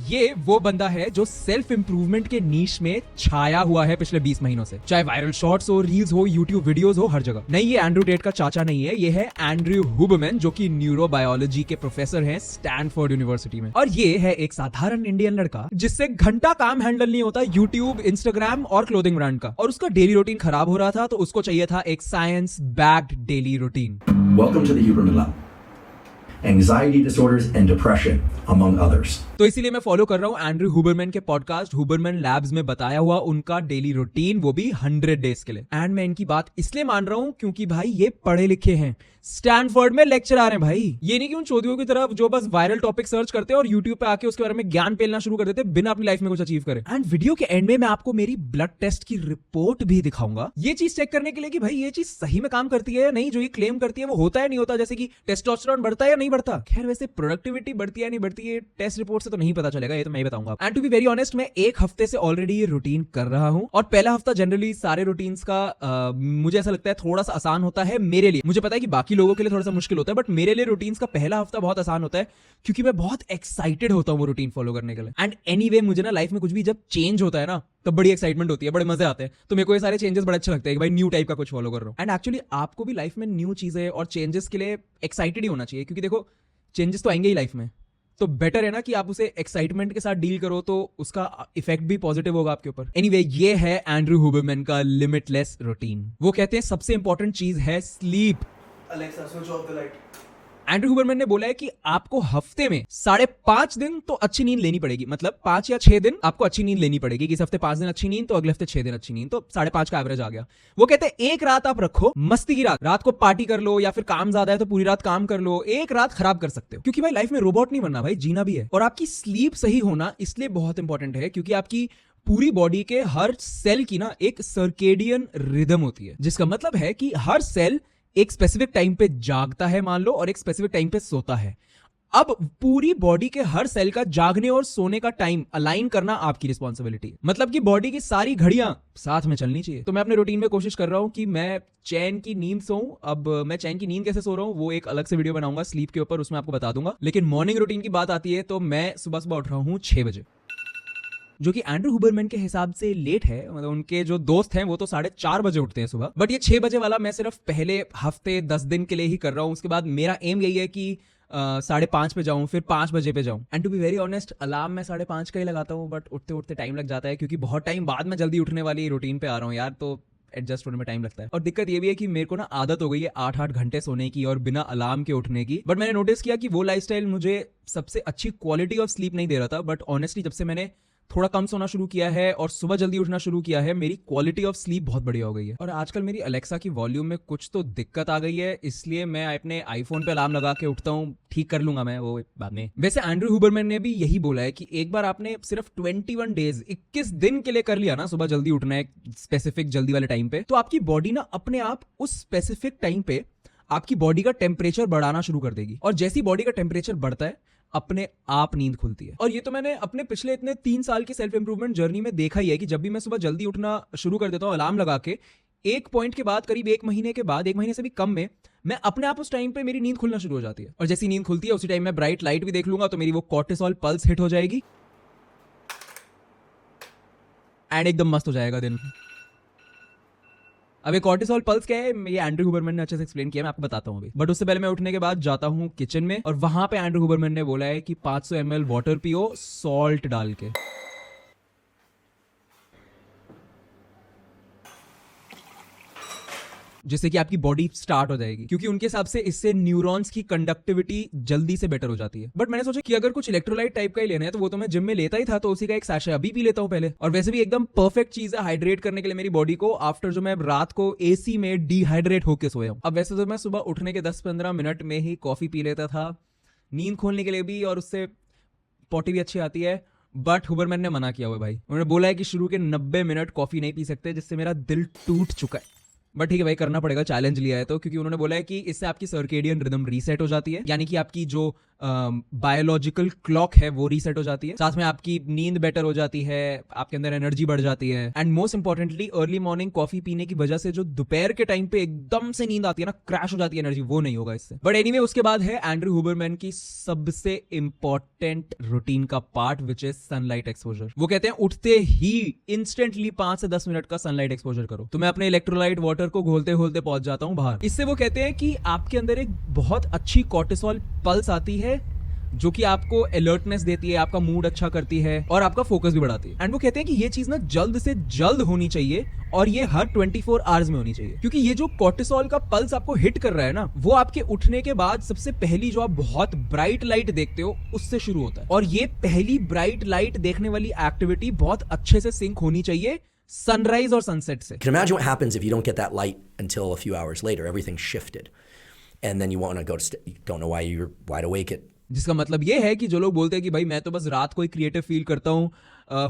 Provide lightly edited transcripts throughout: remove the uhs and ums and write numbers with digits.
ये वो बंदा है जो सेल्फ इंप्रूवमेंट के नीश में छाया हुआ है पिछले 20 महीनों से। चाहे वायरल शॉर्ट्स हो, रील्स हो, यूट्यूब वीडियोस हो, हर जगह। नहीं, ये एंड्रयू टेट का चाचा नहीं है, ये है एंड्रयू हुबरमैन, जो कि न्यूरोबायोलॉजी के प्रोफेसर हैं स्टैनफोर्ड यूनिवर्सिटी में। और ये है एक साधारण इंडियन लड़का जिससे घंटा काम हैंडल नहीं होता यूट्यूब, इंस्टाग्राम और क्लोथिंग ब्रांड का। और उसका डेली रूटीन खराब हो रहा था, तो उसको चाहिए था एक science backed daily routine. Welcome to the Huberman Lab. Anxiety disorders and depression, among others. तो इसीलिए मैं फॉलो कर रहा हूं एंड्रयू हुबरमैन के पॉडकास्ट हुबरमैन लैब्स में बताया हुआ उनका डेली रूटीन, वो भी 100 डेज के लिए। एंड मैं इनकी बात इसलिए मान रहा हूं क्योंकि भाई ये पढ़े लिखे हैं, स्टैनफोर्ड में लेक्चर आ रहे हैं भाई। ये नहीं कि उन चौधरी की तरफ जो बस वायरल टॉपिक सर्च करते हैं और यूट्यूब पे आके उसके बारे में ज्ञान पेलना शुरू कर देते हैं बिना अपनी लाइफ में कुछ अचीव करे। एंड वीडियो के एंड में मैं आपको मेरी ब्लड टेस्ट की रिपोर्ट भी दिखाऊंगा, ये चीज चेक करने के लिए कि भाई ये चीज सही में काम करती है या नहीं, जो ये क्लेम करती है वो होता है नहीं होता, जैसे कि टेस्टोस्टेरोन बढ़ता है या नहीं बढ़ता। खैर वैसे प्रोडक्टिविटी बढ़ती है नहीं बढ़ती है टेस्ट रिपोर्ट से तो नहीं पता चलेगा, ये तो मैं ही बताऊंगा। And to be very honest, मैं एक हफ्ते से ऑलरेडी ये रूटीन कर रहा हूं और पहला हफ्ता जनरली सारे रूटीन्स का मुझे ऐसा लगता है थोड़ा सा आसान होता है मेरे लिए। मुझे पता है कि बाकी लोगों के लिए थोड़ा सा मुश्किल होता है, बट मेरे लिए रूटीन्स का पहला हफ्ता बहुत आसान होता है क्योंकि मैं बहुत एक्साइटेड होता हूं वो रूटीन फॉलो करने के लिए। एंड एनीवे मुझे ना लाइफ में कुछ भी जब चेंज होता है ना तब बड़ी एक्साइटमेंट होती है, बड़े मजे आते हैं। तो मेरे को ये सारे चेंजेस बड़े अच्छे लगते हैं कि भाई न्यू टाइप का कुछ फॉलो कर रहा हूं। एंड एक्चुअली आपको भी लाइफ में न्यू चीजें और चेंजेस के लिए एक्साइटेड ही होना चाहिए, क्योंकि देखो चेंजेस तो आएंगे ही लाइफ में, तो बेटर है ना कि आप उसे एक्साइटमेंट के साथ डील करो, तो उसका इफेक्ट भी पॉजिटिव होगा आपके ऊपर। एनीवे, ये है एंड्रयू हुबरमैन का लिमिटलेस रूटीन। वो कहते हैं सबसे इंपॉर्टेंट चीज है sleep. Alexa, switch off the light. Andrew Huberman ने बोला है कि आपको हफ्ते में 5.5 दिन तो अच्छी नींद लेनी पड़ेगी, मतलब 5 या 6 दिन आपको अच्छी नींद लेनी पड़ेगी। कि इस हफ्ते 5 दिन अच्छी नींद तो अगले हफ्ते 6 दिन अच्छी नींद, तो 5.5 का एवरेज आ गया। वो कहते हैं एक रात आप रखो मस्ती की रात को पार्टी कर लो, या फिर काम ज्यादा है तो पूरी रात काम कर लो, एक रात खराब कर सकते हो, क्योंकि भाई लाइफ में रोबोट नहीं बनना भाई, जीना भी है। और आपकी स्लीप सही होना इसलिए बहुत इंपॉर्टेंट है क्योंकि आपकी पूरी बॉडी के हर सेल की ना एक सर्केडियन रिदम होती है, जिसका मतलब है कि हर सेल एक स्पेसिफिक टाइम पे जागता है मान लो, और एक स्पेसिफिक टाइम पे सोता है। अब पूरी बॉडी के हर सेल का जागने और सोने का टाइम अलाइन करना आपकी रिस्पॉन्सिबिलिटी है, मतलब कि बॉडी की सारी घड़ियां साथ में चलनी चाहिए। तो मैं अपने रूटीन में कोशिश कर रहा हूं कि मैं चैन की नींद सोऊं। अब मैं चैन की नींद कैसे सो रहा हूं वो एक अलग से वीडियो बनाऊंगा स्लीप के ऊपर, उसमें आपको बता दूंगा। लेकिन मॉर्निंग रूटीन की बात आती है तो मैं सुबह सुबह उठ रहा हूं 6 बजे, जो कि एंड्रयू हुबरमैन के हिसाब से लेट है। मतलब उनके जो दोस्त हैं वो तो 4:30 बजे उठते हैं सुबह, बट ये 6 बजे वाला मैं सिर्फ पहले हफ्ते 10 दिन के लिए ही कर रहा हूँ। उसके बाद मेरा एम यही है कि 5:30 पे जाऊं, फिर 5 बजे पे जाऊं। And to be very honest, alarm मैं 5:30 का ही लगाता हूँ, बट उठते उठते टाइम लग जाता है क्योंकि बहुत टाइम बाद में जल्दी उठने वाली रूटीन पे आ रहा हूँ यार, तो एडजस्ट होने में टाइम लगता है। और दिक्कत ये भी है कि मेरे को ना आदत हो गई है 8-8 घंटे सोने की और बिना अलार्म के उठने की। बट मैंने नोटिस किया कि वो लाइफस्टाइल मुझे सबसे अच्छी क्वालिटी ऑफ स्लीप नहीं दे रहा था, बट ऑनेस्टली जब से मैंने थोड़ा कम सोना शुरू किया है और सुबह जल्दी उठना शुरू किया है, मेरी क्वालिटी ऑफ स्लीप बहुत बढ़िया हो गई है। और आजकल मेरी अलेक्सा की वॉल्यूम में कुछ तो दिक्कत आ गई है, इसलिए मैं अपने आईफोन पे अलार्म लगा के उठता हूँ। ठीक कर लूंगा मैं वो बाद में। वैसे एंड्रयू हुबरमैन ने भी यही बोला है कि एक बार आपने सिर्फ 21 डेज 21 दिन के लिए कर लिया ना सुबह जल्दी उठना है स्पेसिफिक जल्दी वाले टाइम पे, तो आपकी बॉडी ना अपने आप उस स्पेसिफिक टाइम पे आपकी बॉडी का टेम्परेचर बढ़ाना शुरू कर देगी। और जैसी बॉडी का टेम्परेचर बढ़ता है अपने आप नींद खुलती है। और ये तो मैंने अपने पिछले इतने 3 साल की सेल्फ इंप्रूवमेंट जर्नी में देखा ही है कि जब भी मैं सुबह जल्दी उठना शुरू कर देता हूँ अलार्म लगा के, एक पॉइंट के बाद करीब 1 महीने के बाद, 1 महीने से भी कम में, मैं अपने आप उस टाइम पे मेरी नींद खुलना शुरू हो जाती है। और जैसी नींद खुलती है उसी टाइम मैं ब्राइट लाइट भी देख लूंगा तो मेरी वो कॉर्टिसोल पल्स हिट हो जाएगी एंड एकदम मस्त हो जाएगा दिन। अब ये कॉर्टिसोल पल्स क्या है ये एंड्रयू हुबरमैन ने अच्छे से एक्सप्लेन किया, मैं आपको बताता हूँ अभी। बट उससे पहले मैं उठने के बाद जाता हूँ किचन में, और वहां पे एंड्रयू हुबरमैन ने बोला है कि 500 ml वाटर पियो सॉल्ट डाल के। जिससे कि आपकी बॉडी स्टार्ट हो जाएगी, क्योंकि उनके हिसाब से इससे न्यूरॉन्स की कंडक्टिविटी जल्दी से बेटर हो जाती है। बट मैंने सोचा कि अगर कुछ इलेक्ट्रोलाइट टाइप का ही लेना है तो वो तो मैं जिम में लेता ही था, तो उसी का एक सैशे अभी पी लेता हूँ पहले। और वैसे भी एकदम परफेक्ट चीज है हाइड्रेट करने के लिए मेरी बॉडी को, आफ्टर जो मैं रात को एसी में डिहाइड्रेट होकर सोया हूँ। अब वैसे तो मैं सुबह उठने के 10-15 मिनट में ही कॉफी पी लेता था नींद खोलने के लिए भी, और उससे पॉटी भी अच्छी आती है। बट हुबरमैन ने मना किया हुआ भाई, उन्होंने बोला है कि शुरू के 90 मिनट कॉफी नहीं पी सकते, जिससे मेरा दिल टूट चुका है। बट ठीक है भाई, करना पड़ेगा, चैलेंज लिया है तो, क्योंकि उन्होंने बोला है कि इससे आपकी सर्केडियन रिदम रीसेट हो जाती है, यानी कि आपकी जो बायोलॉजिकल क्लॉक है वो रीसेट हो जाती है, साथ में आपकी नींद बेटर हो जाती है, आपके अंदर एनर्जी बढ़ जाती है, and most importantly early morning coffee पीने की वजह से जो दोपहर के टाइम पे एकदम से नींद आती है ना, क्रैश हो जाती है एनर्जी, वो नहीं होगा इससे। बट एनीवे उसके बाद है एंड्रयू हुबरमैन की सबसे इंपॉर्टेंट रूटीन का part which is sunlight exposure. वो कहते हैं उठते ही इंस्टेंटली 5 से 10 मिनट का सनलाइट एक्सपोजर करो। तो मैं अपने इलेक्ट्रोलाइट वाटर को घोलते घोलते पहुंच जाता हूं बाहर। इससे वो कहते हैं कि आपके अंदर एक बहुत अच्छी कॉर्टिसोल पल्स आती है जो कि आपको अलर्टनेस देती है, आपका मूड अच्छा करती है और आपका फोकस भी बढ़ाती है। एंड वो कहते हैं कि ये चीज ना जल्द से जल्द होनी चाहिए और ये हर 24 आवर्स में होनी चाहिए, क्योंकि ये जो कॉर्टिसोल का पल्स आपको हिट कर रहा है ना, वो आपके उठने के बाद सबसे पहली जो आप बहुत ब्राइट लाइट देखते हो उससे शुरू होता है। और ये पहली ब्राइट लाइट देखने वाली एक्टिविटी बहुत अच्छे से सिंक होनी चाहिए सनराइज और सनसेट से। You can imagine what happens if you don't get that light until a few hours later. Everything's shifted. And then you want to go to you don't know why you're wide awake at जिसका मतलब ये है कि जो लोग बोलते हैं कि भाई मैं तो बस रात को ही क्रिएटिव फील करता हूँ,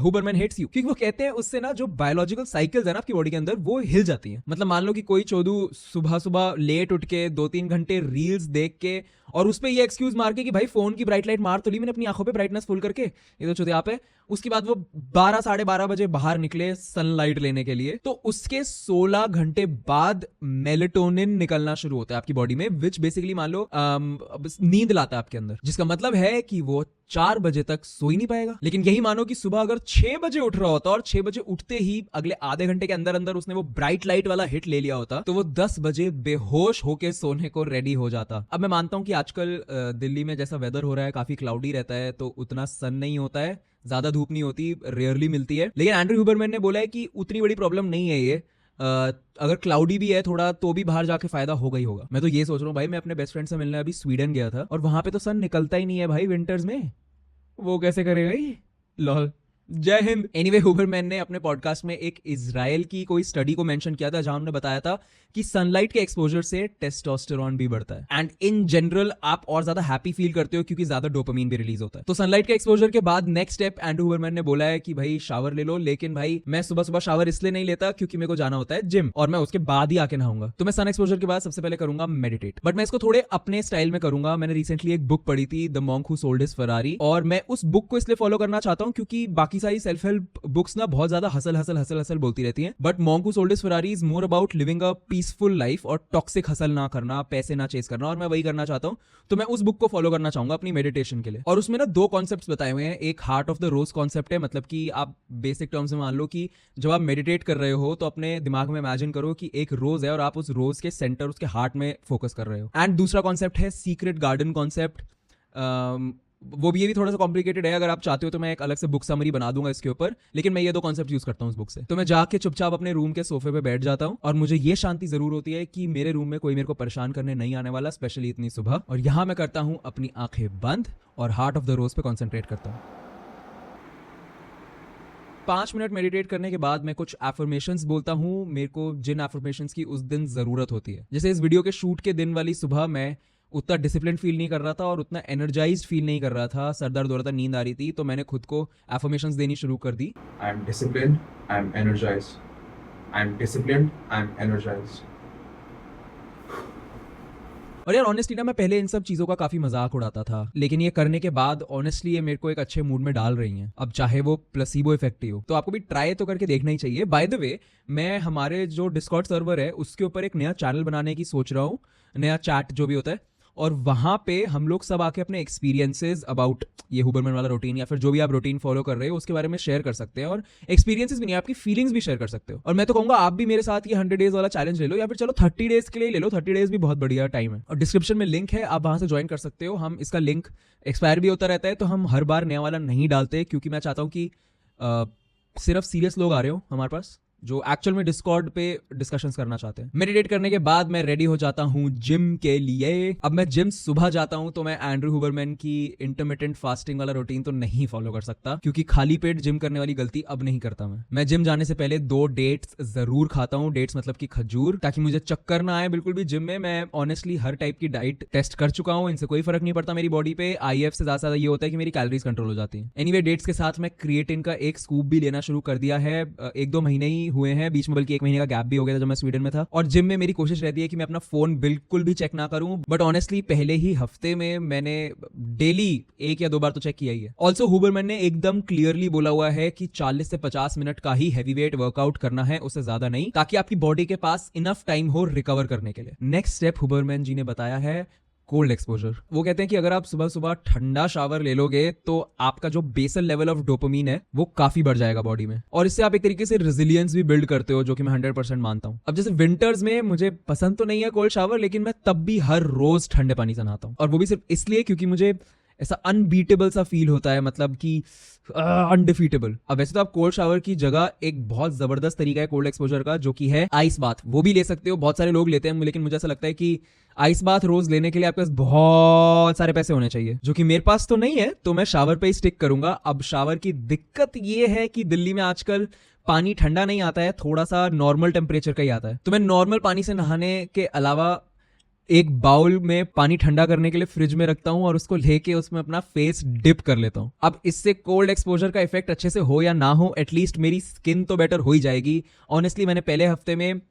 हुबरमैन हेट्स यू, क्योंकि वो कहते हैं उससे ना जो बायोलॉजिकल साइकिल्स है ना आपकी बॉडी के अंदर वो हिल जाती हैं। मतलब मान लो कि कोई चोदू सुबह सुबह लेट उठ के 2-3 घंटे रील्स देख के और उस पे ये एक्सक्यूज मार के कि भाई फोन की ब्राइट लाइट मार तो ली मैंने अपनी आंखों पे ब्राइटनेस फुल करके, ये तो चौथे पे। उसके बाद वो 12-12:30 बजे बाहर निकले सनलाइट लेने के लिए, तो उसके 16 घंटे बाद मेलेटोनिन निकलना शुरू होता है आपकी बॉडी में, विच बेसिकली मान लो नींद लाता है आपके अंदर, जिसका मतलब है कि वो 4 बजे तक सो ही नहीं पाएगा। लेकिन यही मानो कि सुबह अगर 6 बजे उठ रहा होता और 6 बजे उठते ही अगले आधे घंटे के अंदर अंदर उसने वो ब्राइट लाइट वाला हिट ले लिया होता, तो वो 10 बजे बेहोश होके सोने को रेडी हो जाता। अब मैं मानता हूं कि आजकल दिल्ली में जैसा वेदर हो रहा है, काफी क्लाउडी रहता है, तो उतना सन नहीं होता है, ज्यादा धूप नहीं होती, रेयरली मिलती है। लेकिन एंड्रयू हुबरमैन ने बोला है कि उतनी बड़ी प्रॉब्लम नहीं है ये, अगर क्लाउडी भी है थोड़ा तो भी बाहर जाके फायदा होगा ही होगा। मैं तो ये सोच रहा हूँ भाई, मैं अपने बेस्ट फ्रेंड से मिलने अभी स्वीडन गया था और वहां पे तो सन निकलता ही नहीं है भाई विंटर्स में, वो कैसे करेगा ये, लॉल। जय हिंद। एनीवे हुबरमैन ने अपने पॉडकास्ट में एक इजराइल की कोई स्टडी को मेंशन किया था जहां उन्होंने बताया था कि सनलाइट के एक्सपोजर से टेस्टोस्टेरोन भी बढ़ता है एंड इन जनरल आप और ज्यादा हैप्पी फील करते हो क्योंकि ज्यादा डोपामीन भी रिलीज होता है। तो सनलाइट के एक्सपोजर के बाद नेक्स्ट स्टेप एंड्रयू हुबरमैन ने बोला है कि भाई शावर ले लो, लेकिन भाई मैं सुबह सुबह शावर इसलिए नहीं लेता क्योंकि मेरे को जाना होता है जिम और मैं उसके बाद ही आके नहाऊंगा। तो मैं सन एक्सपोजर के बाद सबसे पहले करूंगा मेडिटेट, बट मैं इसको थोड़े अपने स्टाइल में करूंगा। मैंने रिसेंटली एक बुक पढ़ी थी the monk who sold his Ferrari, और मैं उस बुक को इसलिए फॉलो करना चाहता हूं क्योंकि बाकी सारी सेल्फ हेल्प बुक्स ना बहुत ज्यादा हसल हसल हसल हसल बोलती रहती हैं, but monk who sold his Ferrari is more about living a peaceful life और टॉक्सिक हसल ना करना, पैसे ना चेस करना, और मैं वही करना चाहता हूं। तो मैं उस बुक को फॉलो करना चाहूंगा अपनी मेडिटेशन के लिए। और उसमें ना 2 कॉन्सेप्ट्स बताए हुए हैं। एक heart of the rose concept है, मतलब कि आप बेसिक टर्म्स में मान लो कि जब आप मेडिटेट कर रहे हो तो अपने दिमाग में इमेजिन करो कि एक रोज है और आप उस रोज के सेंटर उसके हार्ट में फोकस कर रहे हो। एंड दूसरा कॉन्सेप्ट है सीक्रेट गार्डन कॉन्सेप्ट, वो भी ये भी थोड़ा सा कॉम्प्लिकेटेड है, अगर आप चाहते हो तो मैं एक अलग से बुक समरी बना दूंगा इसके ऊपर, लेकिन मैं ये 2 कॉन्सेप्ट यूज करता हूँ उस बुक से। तो मैं जाके चुपचाप अपने रूम के सोफे पे बैठ जाता हूँ और मुझे ये शांति जरूर होती है कि मेरे रूम में कोई मेरे को परेशान करने नहीं आने वाला, स्पेशली इतनी सुबह। और यहाँ मैं करता हूँ अपनी आंखें बंद और हार्ट ऑफ द रोज पे कॉन्सेंट्रेट करता हूँ। 5 मिनट मेडिटेट करने के बाद मैं कुछ एफर्मेशंस बोलता हूँ, मेरे को जिन एफर्मेशंस की उस दिन जरूरत होती है। जैसे इस वीडियो के शूट के दिन वाली सुबह मैं उतना डिसिप्लिन फील नहीं कर रहा था और उतना एनर्जाइज्ड फील नहीं कर रहा था, सर दर्द हो रहा था, नींद आ रही थी, तो मैंने खुद को एफर्मेशंस देनी शुरू कर दी। I am disciplined, I am energized. I am disciplined, I am energized. और यार ऑनेस्टली ना मैं पहले इन सब चीज़ों का काफ़ी मजाक उड़ाता था, लेकिन ये करने के बाद ऑनेस्टली ये मेरे को एक अच्छे मूड में डाल रही हैं। अब चाहे वो प्लेसिबो इफेक्ट ही हो, तो आपको भी ट्राई तो करके देखना ही चाहिए। बाय द वे, मैं हमारे जो डिस्कॉर्ड सर्वर है उसके ऊपर एक नया चैनल बनाने की सोच रहा हूँ, नया चैट जो भी होता है, और वहां पे हम लोग सब आके अपने एक्सपीरियंसेस अबाउट ये हुबरमैन वाला रूटीन या फिर जो भी आप रूटीन फॉलो कर रहे हो उसके बारे में शेयर कर सकते हैं। और एक्सपीरियंसेस भी नहीं, आपकी फीलिंग्स भी शेयर कर सकते हो। और मैं तो कहूंगा आप भी मेरे साथ ये 100 डेज वाला चैलेंज ले लो, या फिर चलो 30 डेज के लिए ले लो, 30 डेज भी बहुत बढ़िया टाइम है। और डिस्क्रिप्शन में लिंक है, आप वहां से ज्वाइन कर सकते हो। हम इसका लिंक एक्सपायर भी होता रहता है, तो हम हर बार नया वाला नहीं डालते, क्योंकि मैं चाहता हूँ कि सिर्फ सीरियस लोग आ रहे हो हमारे पास जो एक्चुअल में डिस्कॉर्ड पे डिस्कशंस करना चाहते हैं। मेडिटेट करने के बाद मैं रेडी हो जाता हूँ जिम के लिए। अब मैं जिम सुबह जाता हूँ तो मैं एंड्रयू हुबरमैन की इंटरमिटेंट फास्टिंग वाला रूटीन तो नहीं फॉलो कर सकता, क्योंकि खाली पेट जिम करने वाली गलती अब नहीं करता मैं जिम जाने से पहले 2 डेट्स जरूर खाता हूँ। डेट्स मतलब कि खजूर, ताकि मुझे चक्कर ना आए बिल्कुल भी जिम में। मैं ऑनेस्टली हर टाइप की डाइट टेस्ट कर चुका हूँ, इनसे कोई फर्क नहीं पड़ता मेरी बॉडी पे। IF से ज्यादा ये होता है कि मेरी कैलोरीज कंट्रोल हो जाती है। एनीवे, डेट्स के साथ मैं क्रिएटिन का एक स्कूप भी लेना शुरू कर दिया है। 1-2 महीने ही हुए हैं, बीच में बल्कि 1 महीने का गैप भी हो गया था जब मैं स्वीडन में था। और जिम में मेरी कोशिश रहती है कि मैं अपना फोन बिल्कुल भी चेक ना करूं, बट ऑनेस्टली पहले ही हफ्ते में मैंने डेली 1 या 2 बार तो चेक किया ही है। ऑल्सो हुबरमैन ने एकदम क्लियरली बोला हुआ है कि 40 से 50 मिनट का ही हैवी वेट वर्कआउट करना है, उससे ज्यादा नहीं, ताकि आपकी बॉडी के पास इनफ टाइम हो रिकवर करने के लिए। नेक्स्ट स्टेप हुबरमैन जी ने बताया है कोल्ड एक्सपोजर। वो कहते हैं कि अगर आप सुबह सुबह ठंडा शावर ले लोगे तो आपका जो बेसल लेवल ऑफ डोपामीन है वो काफी बढ़ जाएगा बॉडी में, और इससे आप एक तरीके से रेजिलियंस भी बिल्ड करते हो, जो कि मैं 100% मानता हूं। अब जैसे विंटर्स में मुझे पसंद तो नहीं है कोल्ड शावर, लेकिन मैं तब भी हर रोज ठंडे पानी से नहाता हूं, और वो भी सिर्फ इसलिए क्योंकि मुझे ऐसा अनबीटेबल सा फील होता है, मतलब कि अनडिफीटेबल। अब वैसे तो आप कोल्ड शावर की जगह एक बहुत जबरदस्त तरीका है कोल्ड एक्सपोजर का, जो कि है आइस बाथ। वो भी ले सकते हो, बहुत सारे लोग लेते हैं, लेकिन मुझे ऐसा लगता है कि आइस बाथ रोज लेने के लिए आपके पास बहुत सारे पैसे होने चाहिए, जो कि मेरे पास तो नहीं है, तो मैं शावर पे ही स्टिक करूंगा। अब शावर की दिक्कत ये है कि दिल्ली में आजकल पानी ठंडा नहीं आता है, थोड़ा सा नॉर्मल टेम्परेचर का ही आता है। तो मैं नॉर्मल पानी से नहाने के अलावा एक बाउल में पानी ठंडा करने के लिए फ्रिज में रखता हूं, और उसको लेके उसमें अपना फेस डिप कर लेता हूं। अब इससे कोल्ड एक्सपोजर का इफेक्ट अच्छे से हो या ना हो, एटलीस्ट मेरी स्किन तो बेटर हो ही जाएगी। ऑनेस्टली मैंने पहले हफ्ते में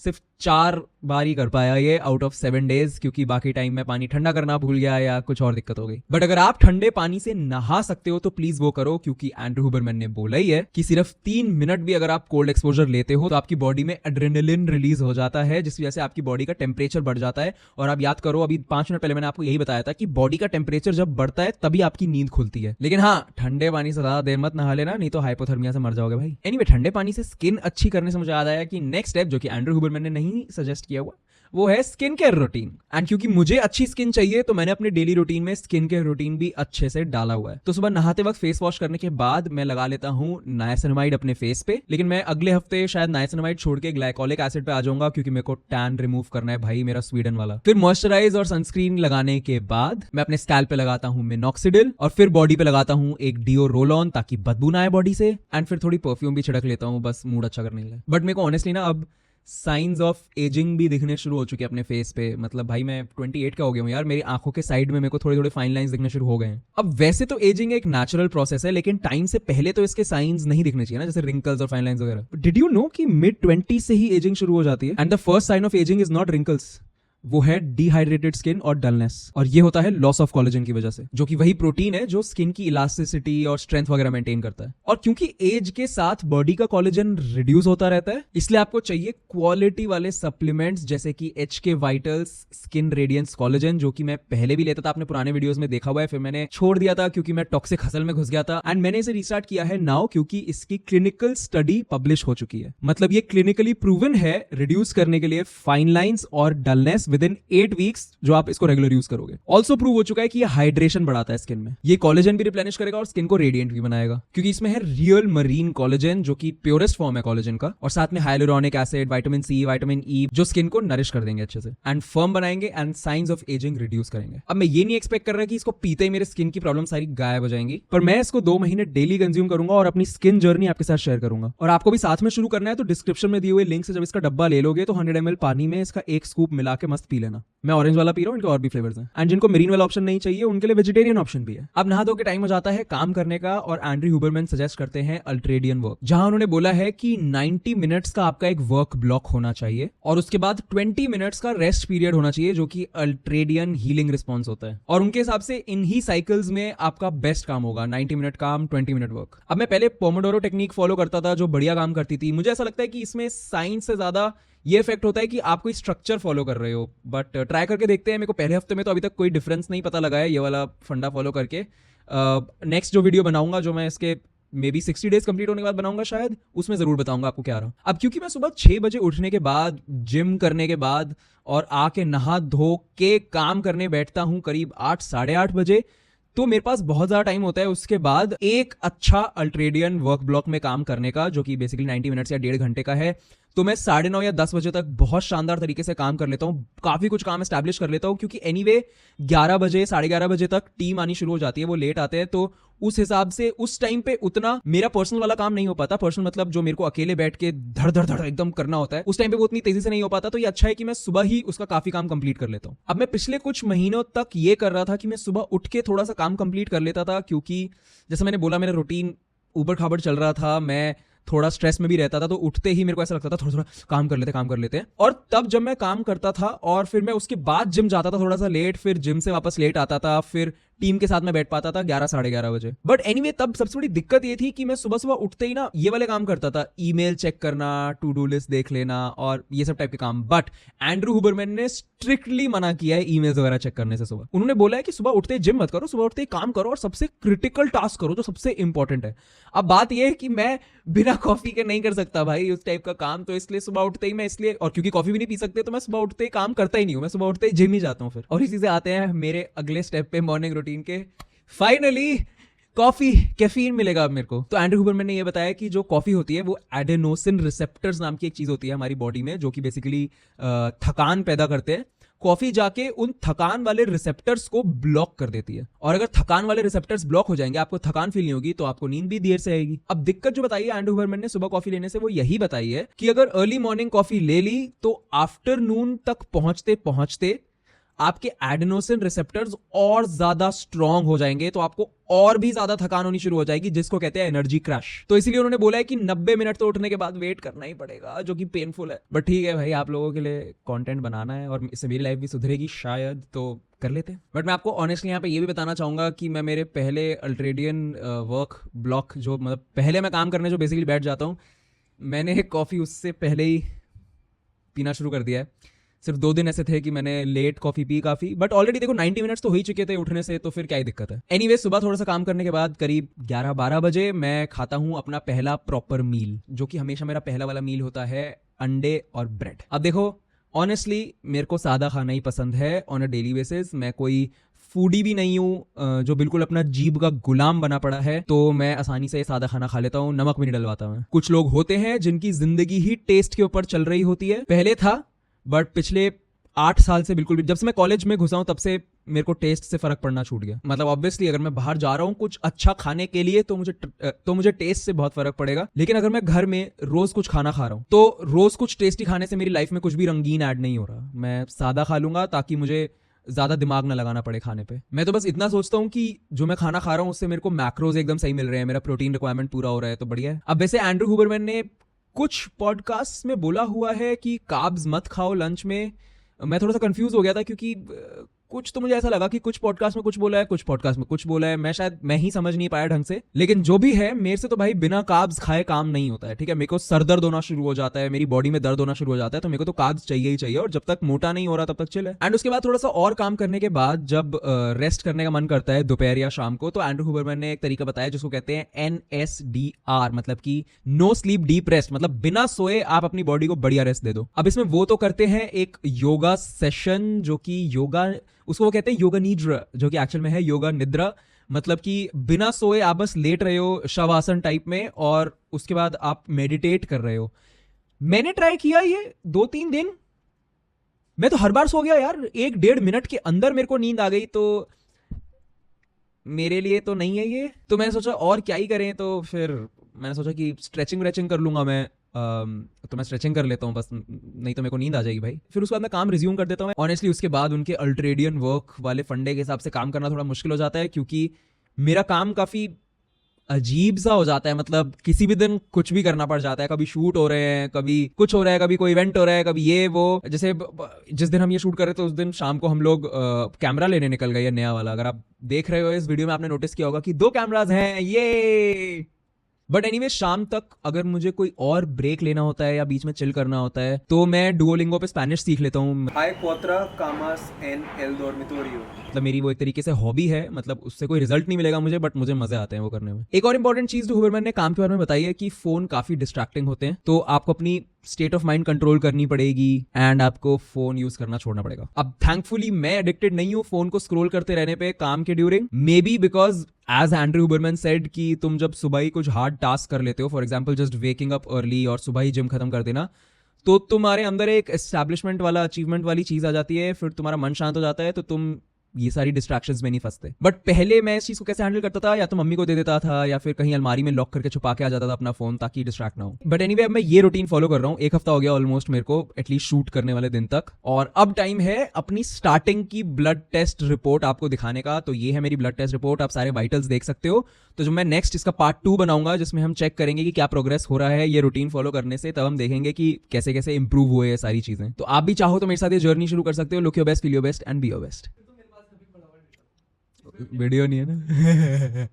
सिर्फ 4 बार ही कर पाया ये आउट ऑफ 7 डेज, क्योंकि बाकी टाइम में पानी ठंडा करना भूल गया या कुछ और दिक्कत हो गई। बट अगर आप ठंडे पानी से नहा सकते हो तो प्लीज वो करो, क्योंकि एंड्रू हुबरमैन ने बोला ही है कि सिर्फ 3 मिनट भी अगर आप कोल्ड एक्सपोजर लेते हो तो आपकी बॉडी में एड्रेनलिन रिलीज हो जाता है, जिसकी वजह से आपकी बॉडी का टेम्परेचर बढ़ जाता है। और आप याद करो, अभी 5 मिनट पहले मैंने आपको यही बताया था कि बॉडी का टेम्परेचर जब बढ़ता है तभी आपकी नींद खुलती है। लेकिन हाँ, ठंडे पानी से ज्यादा देर मत नहा लेना, नहीं तो हाइपोथर्मिया से मर जाओगे भाई। एनीवे, ठंडे पानी से स्किन अच्छी करने से मुझे याद आया कि नेक्स्ट स्टेप, जो कि एंड्रू हुबरमैन ने नहीं सजेस्ट किया हुआ, वो है स्किन केयर रूटीन। एंड क्योंकि मुझे अच्छी स्किन चाहिए तो मैंने अपने डेली रूटीन में स्किन केयर रूटीन भी अच्छे से डाला हुआ है। तो सुबह नहाते वक्त फेस वॉश करने के बाद मैं लगा लेता हूँ नायासिनामाइड अपने फेस पे, लेकिन मैं अगले हफ्ते शायद नायासिनामाइड छोड़ के ग्लाइकोलिक एसिड पे आ जाऊंगा, क्योंकि मेरे को टैन रिमूव करना है भाई, मेरा स्वीडन वाला। फिर मॉइस्चराइज और सनस्क्रीन लगाने के बाद मैं अपने स्कैल्प पे लगाता हूँ मिनॉक्सिडिल, और फिर बॉडी पे लगाता हूँ एक डिओ रोल ऑन, ताकि बदबू ना आए बॉडी से। एंड फिर थोड़ी परफ्यूम भी छिड़क लेता हूँ, बस मूड अच्छा करने के लिए। बट मेरे को ऑनेस्टली ना अब साइंस ऑफ एजिंग भी दिखने शुरू हो चुके हैं अपने फेस पे। मतलब भाई मैं 28 का हो गया हूँ यार, मेरी आंखों के साइड में मेरे को थोड़े थोड़े फाइन लाइंस दिखने शुरू हो गए हैं। अब वैसे तो एजिंग एक नेचुरल प्रोसेस है, लेकिन टाइम से पहले तो इसके साइंस नहीं दिखने चाहिए ना, जैसे रिंकल्स और फाइन लाइंस वगैरह। डिड यू नो कि mid-20s से ही एजिंग शुरू हो जाती है? And the first sign of ageing is not wrinkles, वो है डिहाइड्रेटेड स्किन और डलनेस, और ये होता है लॉस ऑफ कोलेजन की वजह से, जो कि वही प्रोटीन है जो स्किन की इलास्टिसिटी और स्ट्रेंथ वगैरह मेंटेन करता है। और क्योंकि एज के साथ बॉडी का कोलेजन रिड्यूस होता रहता है, इसलिए आपको चाहिए क्वालिटी वाले सप्लीमेंट्स, जैसे कि HK vitals skin radiance collagen, जो कि मैं पहले भी लेता था, आपने पुराने वीडियोस में देखा हुआ है। फिर मैंने छोड़ दिया था क्योंकि मैं टॉक्सिक हसल में घुस गया था, एंड मैंने इसे रिस्टार्ट किया है नाउ, क्योंकि इसकी क्लिनिकल स्टडी पब्लिश हो चुकी है। मतलब ये क्लिनिकली प्रूवन है रिड्यूस करने के लिए फाइन लाइंस और डलनेस विद इन 8 वीक्स, जो आप इसको रेगुलर यूज करोगे। ऑल्सो प्रूव हो चुका है कि ये हाइड्रेशन बढ़ाता है स्किन में, ये कोलेजन भी रिप्लेनिश करेगा और स्किन को रेडिएंट भी बनाएगा, क्योंकि इसमें है रियल मरीन कोलेजन, जो कि प्योरेस्ट फॉर्म है कोलेजन का, और साथ में hyaluronic acid, vitamin C, vitamin E, जो स्किन को नरिश कर देंगे अच्छे से एंड फर्म बनाएंगे and science of ageing reduce करेंगे। अब मैं ये नहीं एक्सपेक्ट कर रहा कि इसको पीते ही मेरे स्किन की प्रॉब्लम सारी गायब हो जाएंगी, पर मैं इसको 2 महीने डेली कंज्यूम करूंगा और अपनी स्किन जर्नी आपके साथ शेयर करूंगा। और आपको भी साथ में शुरू करना है तो डिस्क्रिप्शन में दिए हुए लिंक से जब इसका डब्बा ले लोगे तो 100 ml पानी में इसका 1 स्कूप मिला के मस्त पी लेना। मैं ऑरेंज वाला पी रहा हूँ, इनके और भी फ्लेवर्स हैं, एंड जिनको मरीन वाला ऑप्शन नहीं चाहिए उनके लिए वेजिटेरियन ऑप्शन भी है। अब नहा धो के टाइम हो जाता है काम करने का, और एंड्रू हुबरमैन सजेस्ट करते हैं अल्ट्रेडियन वर्क, जहां उन्होंने बोला है कि 90 मिनट्स का आपका एक वर्क ब्लॉक होना चाहिए, और उसके बाद 20 मिनट्स का रेस्ट पीरियड होना चाहिए, जो कि अल्ट्रेडियन हीलिंग रिस्पॉन्स होता है। और उनके हिसाब से इन ही साइकिल्स में आपका बेस्ट काम होगा, 90 मिनट काम, 20 मिनट वर्क। अब मैं पहले पोमोडोरो टेक्निक फॉलो करता था, जो बढ़िया काम करती थी। मुझे ऐसा लगता है कि इसमें साइंस से ज्यादा ये इफेक्ट होता है कि आप कोई स्ट्रक्चर फॉलो कर रहे हो, बट ट्राई करके देखते हैं। मेरे को पहले हफ्ते में तो अभी तक कोई डिफरेंस नहीं पता लगा है ये वाला फंडा फॉलो करके। नेक्स्ट जो वीडियो बनाऊंगा, जो मैं इसके मे बी 60 डेज कंप्लीट होने के बाद बनाऊंगा शायद, उसमें जरूर बताऊंगा आपको क्या रहा। अब क्योंकि मैं सुबह 6 बजे उठने के बाद, जिम करने के बाद और आके नहा धो के काम करने बैठता हूं करीब 8 साढ़े 8 बजे, तो मेरे पास बहुत ज्यादा टाइम होता है उसके बाद एक अच्छा अल्ट्रेडियन वर्क ब्लॉक में काम करने का, जो कि बेसिकली 90 मिनट्स या 1.5 घंटे का है। तो मैं 9:30 या 10 बजे तक बहुत शानदार तरीके से काम कर लेता हूँ, काफी कुछ काम एस्टैब्लिश कर लेता हूँ, क्योंकि एनीवे 11 बजे 11:30 बजे तक टीम आनी शुरू हो जाती है, वो लेट आते हैं, तो उस हिसाब से उस टाइम पे उतना मेरा पर्सनल वाला काम नहीं हो पाता। पर्सनल मतलब जो मेरे को अकेले बैठ के धड़ धड़ धड़ एकदम करना होता है, उस टाइम पे वो उतनी तेजी से नहीं हो पाता। तो ये अच्छा है कि मैं सुबह ही उसका काफी काम कंप्लीट कर लेता हूँ। अब मैं पिछले कुछ महीनों तक ये कर रहा था कि मैं सुबह उठ के थोड़ा सा काम कंप्लीट कर लेता था, क्योंकि जैसे मैंने बोला मेरा रूटीन ऊबड़ खाबड़ चल रहा था। मैं थोड़ा स्ट्रेस में भी रहता था, तो उठते ही मेरे को ऐसा लगता था थोड़ा थोड़ा काम कर लेते हैं। और तब जब मैं काम करता था और फिर मैं उसके बाद जिम जाता था थोड़ा सा लेट, फिर जिम से वापस लेट आता था, फिर टीम के साथ में बैठ पाता था 11 साढ़े 11 बजे। बट एनीवे तब सबसे बड़ी दिक्कत ये थी कि मैं सुबह सुबह उठते ही ना ये वाले काम करता था, ईमेल चेक करना, टू डू लिस्ट देख लेना और ये सब टाइप के काम। बट एंड्रू हुबरमैन ने स्ट्रिक्टली मना किया है ईमेल्स वगैरह चेक करने से सुबह। उन्होंने बोला है कि सुबह उठते ही जिम मत करो, सुबह उठते ही काम करो और सबसे क्रिटिकल टास्क करो जो सबसे इंपॉर्टेंट है। अब बात यह है कि मैं बिना कॉफी के नहीं कर सकता भाई उस टाइप का काम, तो इसलिए सुबह उठते ही मैं इसलिए, और क्योंकि कॉफी भी नहीं पी सकते, तो मैं सुबह उठते ही काम करता ही नहीं हूं, मैं सुबह उठते ही जिम ही जाता हूं फिर। और इसी से आते हैं मेरे अगले स्टेप पे मॉर्निंग रूटीन के। फाइनली कॉफी, कैफीन मिलेगा अब मेरे को। तो एंड्रू हुबरमैन ने ये बताया कि जो कॉफी होती है वो एडेनोसिन रिसेप्टर्स नाम की एक चीज होती है हमारी बॉडी में, जो कि बेसिकली थकान पैदा करते हैं। कॉफी जाके उन थकान वाले रिसेप्टर्स को ब्लॉक कर देती है, और अगर थकान वाले रिसेप्टर्स ब्लॉक हो जाएंगे, आपको थकान फील नहीं होगी, तो आपको नींद भी देर से आएगी। अब दिक्कत जो बताई है एंड्रू हुबरमैन ने सुबह कॉफी लेने से, वो यही बताई है कि अगर अर्ली मॉर्निंग कॉफी ले ली तो आफ्टरनून तक पहुंचते पहुंचते आपके एडेनोसिन रिसेप्टर्स और ज्यादा स्ट्रांग हो जाएंगे, तो आपको और भी ज्यादा थकान होनी शुरू हो जाएगी, जिसको कहते हैं एनर्जी क्रैश। तो इसलिए उन्होंने बोला है कि 90 मिनट तो उठने के बाद वेट करना ही पड़ेगा, जो कि पेनफुल है। बट ठीक है भाई, आप लोगों के लिए कंटेंट बनाना है और इससे मेरी लाइफ भी सुधरेगी शायद, तो कर लेते हैं। बट मैं आपको ऑनेस्टली यहाँ पे ये भी बताना चाहूंगा कि मैं मेरे पहले अल्ट्रेडियन वर्क ब्लॉक, जो मतलब पहले मैं काम करने जो बेसिकली बैठ जाता हूँ, मैंने कॉफी उससे पहले ही पीना शुरू कर दिया है। सिर्फ 2 दिन ऐसे थे कि मैंने लेट कॉफी पी काफी, बट ऑलरेडी देखो 90 मिनट्स तो हो ही चुके थे उठने से, तो फिर क्या ही दिक्कत है। एनीवे सुबह थोड़ा सा काम करने के बाद करीब 11-12 बजे मैं खाता हूँ अपना पहला प्रॉपर मील, जो कि हमेशा मेरा पहला वाला मील होता है अंडे और ब्रेड। अब देखो ऑनेस्टली मेरे को सादा खाना ही पसंद है ऑन अ डेली बेसिस। मैं कोई फूडी भी नहीं हूँ जो बिल्कुल अपना जीभ का गुलाम बना पड़ा है, तो मैं आसानी से सादा खाना खा लेता हूँ, नमक भी नहीं डलवाता मैं। कुछ लोग होते हैं जिनकी जिंदगी ही टेस्ट के ऊपर चल रही होती है, पहले था बट पिछले 8 साल से बिल्कुल भी, जब से मैं कॉलेज में घुसा हूं तब से मेरे को टेस्ट से फर्क पड़ना छूट गया। मतलब ऑब्वियसली अगर मैं बाहर जा रहा हूं कुछ अच्छा खाने के लिए तो मुझे टेस्ट से बहुत फर्क पड़ेगा, लेकिन अगर मैं घर में रोज कुछ खाना खा रहा हूं तो रोज कुछ टेस्टी खाने से मेरी लाइफ में कुछ भी रंगीन ऐड नहीं हो रहा। मैं सादा खा लूंगा ताकि मुझे ज्यादा दिमाग ना लगाना पड़े खाने पे। मैं तो बस इतना सोचता हूँ कि जो मैं खाना खा रहा हूँ उससे मेरे को मैक्रोज एकदम सही मिल रहे हैं, मेरा प्रोटीन रिक्वायरमेंट पूरा हो रहा है, तो बढ़िया है। अब वैसे एंड्रू हुबरमैन ने कुछ पॉडकास्ट में बोला हुआ है कि कार्ब्स मत खाओ लंच में। मैं थोड़ा सा कंफ्यूज हो गया था क्योंकि कुछ तो मुझे ऐसा लगा कि कुछ पॉडकास्ट में कुछ बोला है, कुछ पॉडकास्ट में कुछ बोला है, मैं शायद मैं ही समझ नहीं पाया ढंग से। लेकिन जो भी है, मेरे से तो भाई बिना कार्ब्स खाए काम नहीं होता है, ठीक है। मेरे को सर दर्द होना शुरू हो जाता है, मेरी बॉडी में दर्द होना शुरू हो जाता है, तो मेरे को तो कार्ब्स चाहिए ही चाहिए, और जब तक मोटा नहीं हो रहा तब तक चिल है। एंड उसके बाद थोड़ा सा और काम करने के बाद जब रेस्ट करने का मन करता है दोपहर या शाम को, तो एंड्रू हुबरमैन ने एक तरीका बताया जिसको कहते हैं NSDR, मतलब कि नो स्लीप डीप रेस्ट, मतलब बिना सोए आप अपनी बॉडी को बढ़िया रेस्ट दे दो। अब इसमें वो तो करते हैं एक योगा सेशन, जो कि योगा, उसको वो कहते हैं योगा निद्रा, जो कि एक्चुअल में है योगा निद्रा, मतलब कि बिना सोए आप बस लेट रहे हो शवासन टाइप में, और उसके बाद आप मेडिटेट कर रहे हो। मैंने ट्राई किया ये 2-3 दिन, मैं तो हर बार सो गया यार, 1-1.5 मिनट के अंदर मेरे को नींद आ गई, तो मेरे लिए तो नहीं है ये। तो मैंने सोचा और क्या ही करें, तो फिर मैंने सोचा कि स्ट्रेचिंग कर लूंगा मैं, तो मैं स्ट्रेचिंग कर लेता हूँ बस, नहीं तो मेरे को नींद आ जाएगी भाई। फिर उसके बाद मैं काम रिज्यूम कर देता हूँ। ऑनेस्टली उसके बाद उनके अल्ट्रेडियन वर्क वाले फंडे के हिसाब से काम करना थोड़ा मुश्किल हो जाता है, क्योंकि मेरा काम काफ़ी अजीब सा हो जाता है। मतलब किसी भी दिन कुछ भी करना पड़ जाता है, कभी शूट हो रहे हैं, कभी कुछ हो रहा है, कभी कोई इवेंट हो रहा है, कभी ये वो। जैसे जिस दिन हम ये शूट कर रहे थे उस दिन शाम को हम लोग कैमरा लेने निकल गए नया वाला। अगर आप देख रहे हो इस वीडियो में, आपने नोटिस किया होगा कि 2 कैमराज हैं, ये। बट एनीवे शाम तक अगर मुझे कोई और ब्रेक लेना होता है या बीच में चिल करना होता है, तो मैं डुओलिंगो पे स्पेनिश सीख लेता हूँ। Hay 4 camas en el dormitorio. मतलब मेरी वो एक तरीके से हॉबी है, मतलब उससे कोई रिजल्ट नहीं मिलेगा मुझे, बट मुझे मजे आते हैं वो करने में। एक और इंपॉर्टेंट चीज जो हुबरमैन ने काम के बारे में बताई है कि फोन काफी डिस्ट्रैक्टिंग होते हैं, तो आपको अपनी स्टेट ऑफ माइंड कंट्रोल करनी पड़ेगी एंड आपको फोन यूज करना छोड़ना पड़ेगा। अब थैंकफुली मैं एडिक्टेड नहीं हूँ फोन को स्क्रॉल करते रहने पे काम के during, maybe because as Andrew Huberman said कि तुम जब सुबह ही कुछ हार्ड टास्क कर लेते हो, for example just waking up early और सुबह ही जिम खत्म कर देना, तो तुम्हारे अंदर एक एस्टैब्लिशमेंट वाला अचीवमेंट वाली चीज आ जाती है, फिर तुम्हारा मन शांत हो जाता है, तो तुम ये सारी डिस्ट्रैक्शंस में नहीं फंसते। बट पहले मैं इस चीज को कैसे हैंडल करता था, या तो मम्मी को दे देता था या फिर कहीं अलमारी में लॉक करके छुपा के आ जाता था अपना फोन, ताकि डिस्ट्रैक्ट ना हो। बट एनीवे अब मैं ये रूटीन फॉलो कर रहा हूँ, 1 हफ्ता हो गया ऑलमोस्ट मेरे को एटलीस्ट शूट करने वाले दिन तक। और अब टाइम है अपनी स्टार्टिंग की ब्लड टेस्ट रिपोर्ट आपको दिखाने का। तो ये है मेरी ब्लड टेस्ट रिपोर्ट, आप सारे वाइटल्स देख सकते हो। तो जो मैं नेक्स्ट इसका पार्ट 2 बनाऊंगा, जिसमें हम चेक करेंगे कि क्या प्रोग्रेस हो रहा है ये रूटीन फॉलो करने से, तब हम देखेंगे कि कैसे कैसे इंप्रूव हुए ये सारी चीजें। तो आप भी चाहो तो मेरे साथ ये जर्नी शुरू कर सकते हो। Look your best, feel your best and be your best. Video नहीं है ना।